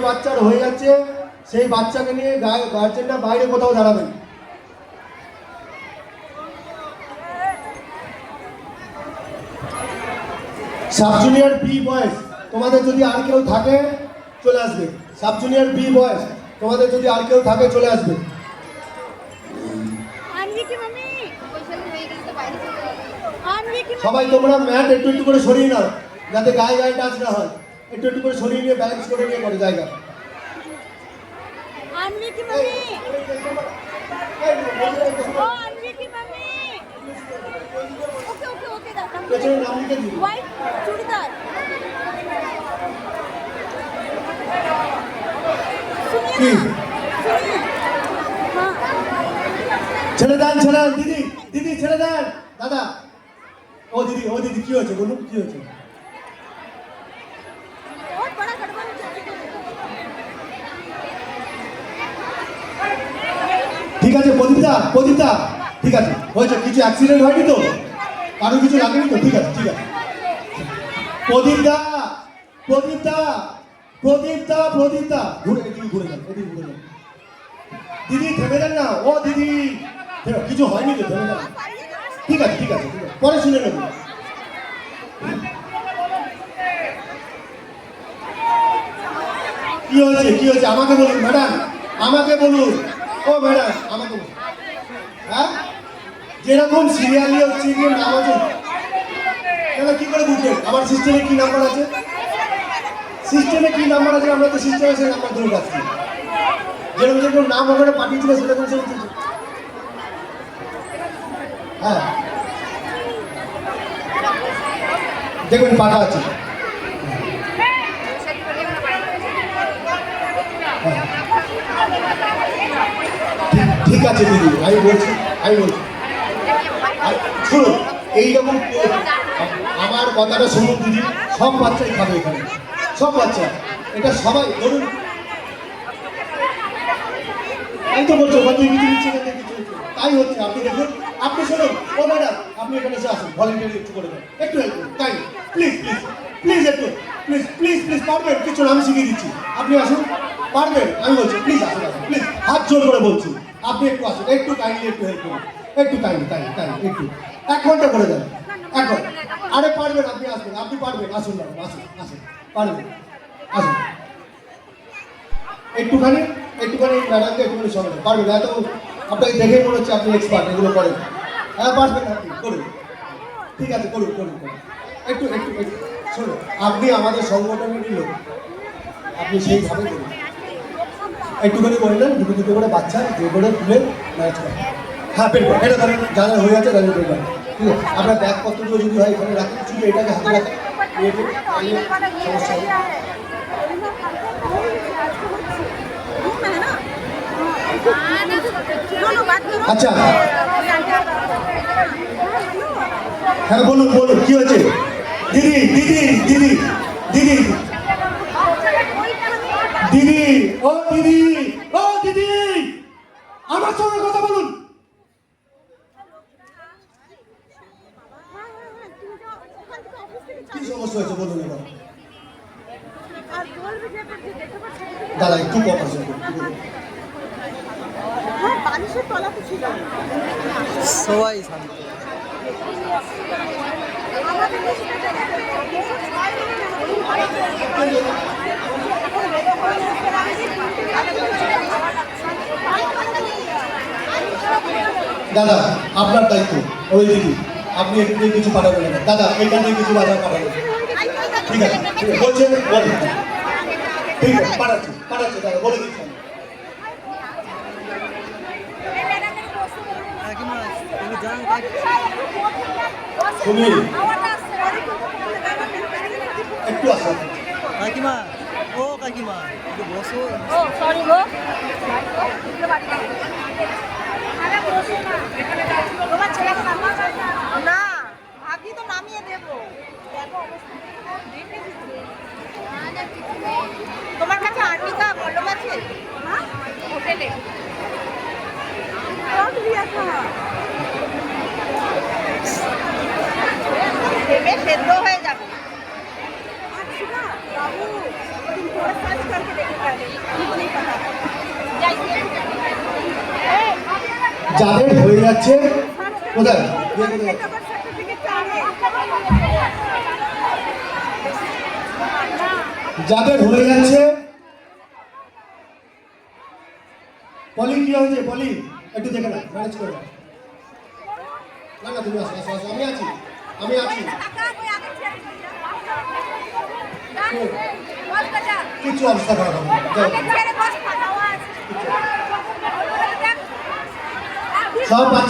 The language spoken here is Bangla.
বাচ্চার হয়ে যাচ্ছে সেই বাচ্চাকে নিয়ে গার্জেনরা বাইরে কোথাও দাঁড়াবেন। সাব জুনিয়র বি বয়েস তোমাদের যদি আর কেউ থাকে চলে আসবে। সাব জুনিয়র বি বয়েস তোমাদের যদি আর কেউ থাকে চলে আসবে। সবাই তোমরা ম্যাট একটু একটু করে সরিয়ে নাও যাতে গায়ে গায়ে টাচ না হয়। একটু একটু করে সরিয়ে নিয়ে ব্যালেন্স করে নিয়ে করে জায়গা। ছেড়ে দেন ছেড়ে দেন দিদি দিদি ছেড়ে দেন দাদা। ও দিদি কি হয়েছে বলুন কি হয়েছে? ঠিক আছে প্রদীপদা ঠিক আছে হয়েছে, কিছু অ্যাক্সিডেন্ট হয়নি তো, কারো কিছু লাগেনি তো? ঠিক আছে ঠিক আছে। প্রদীপদা ঘুরে এদিকে ঘুরে যান দিদি থেমে যান না। ও দিদি কিছু হয়নি তো, থেমে যান। ঠিক আছে পরে শুনে নেব। কি হয়েছে আমাকে বলুন ম্যাডাম, আমাকে বলুন। ও ম্যাডাম আমাকে বলুন। হ্যাঁ যেরকম সিরিয়ালি হচ্ছে গিয়ে নাম আছে তাহলে কি করে বুঝবেন আমার সিস্টেমে কি নাম্বার আছে? আমরা তো সিস্টেমে সেই নাম্বার ধরে রাখছি। যেরকম নাম ওখানে পাঠিয়েছিল সেরকম হ্যাঁ দেখবেন পাঠা আছে। ঠিক আছে দিদি আমি বলছি শুনুন এইরকম আমার কথাটা শুনুন দিদি, সব বাচ্চাই খাবে এখানে, সব বাচ্চা এটা সবাই ধরুন। আমি তো বলছি ওখান থেকে কিছু নিচ্ছে তাই হচ্ছে। আপনি দেখুন আপনি শুনুন ও ম্যাডাম আপনি এখানে এসে আসুন, ভলেন্টিয়ারি একটু করে দেন, একটু হেল্প করুন তাই প্লিজ একটু প্লিজ পারবেন কিছু আমি শিখিয়ে দিচ্ছি। আপনি আসুন পারবেন আমি বলছি প্লিজ আসুন প্লিজ হাত জোর করে বলছি আপনি একটু আসুন, একটু কাইন্ডলি একটু হেল্প করুন, একটু কাইন্ডলি একটু 1 ঘন্টা করে দেন 1 ঘন্টা। আরে পারবেন আপনি আসবেন, আপনি পারবেন আসুন ম্যাডাম আসুন পারবেন আসুন একটুখানি ম্যাডামকে একটুখানি সঙ্গে পারবেন। এত আপনাকে দেখেই মনে হচ্ছে আপনি এক্সপার্ট এগুলো করেন। হ্যাঁ পারবেন আপনি করুন, ঠিক আছে করুন একটু শুনুন আপনি আমাদের সংগঠনের লোক, আপনি সেইভাবে করুন একটুখানি বললেন দুটো করে বাচ্চা যে করে তুলে ম্যানেজ করেন। হ্যাঁ বের করেন এটা ধরেন যারা হয়ে আছে তাদের বের করেন। ঠিক আছে আপনার ব্যাগপত্রগুলো যদি হয় এখানে রাখেন, শুধু এটাকে হাতে রাখেন সমস্যা হবে। আচ্ছা হ্যাঁ বলুন কি হয়েছে? দিদি আমার সঙ্গে কথা বলুন। কি সমস্যা হয়েছে বলুন এবার। দাদা একটু কপারেশন করুন। সবাই শান্ত। দাদা আপনার দায়িত্ব, ওই দিদি আপনি একটু কিছু পাঠাবেন না দাদা, এখান থেকে কিছু বাজার পাঠাবেন। ঠিক আছে বলছেন বলেন, ঠিক আছে পাঠাচ্ছি দাদা বলে দিচ্ছি। সুনীল একটু আসুন। কাকিমা কাকিমা একটু বসো। ও সরি গো তোমার ছেলেকে না আগে তো নামিয়ে দেবো। তোমার কাছে আর্মিকা কলম আছে হোটেলে? সেদ্ধ হয়ে যাবে। যাদের হয়ে যাচ্ছে কোথায় দিয়ে কোথায় যাচ্ছে? যাদের হয়ে যাচ্ছে পলি কি হয়েছে পলি একটু দেখে না ম্যানেজ করে নাও। না না তুমি আসো আসো আসো আমি আছি কিছু অবস্থা খারাপ হবে না। যাও। সব বাচ্চা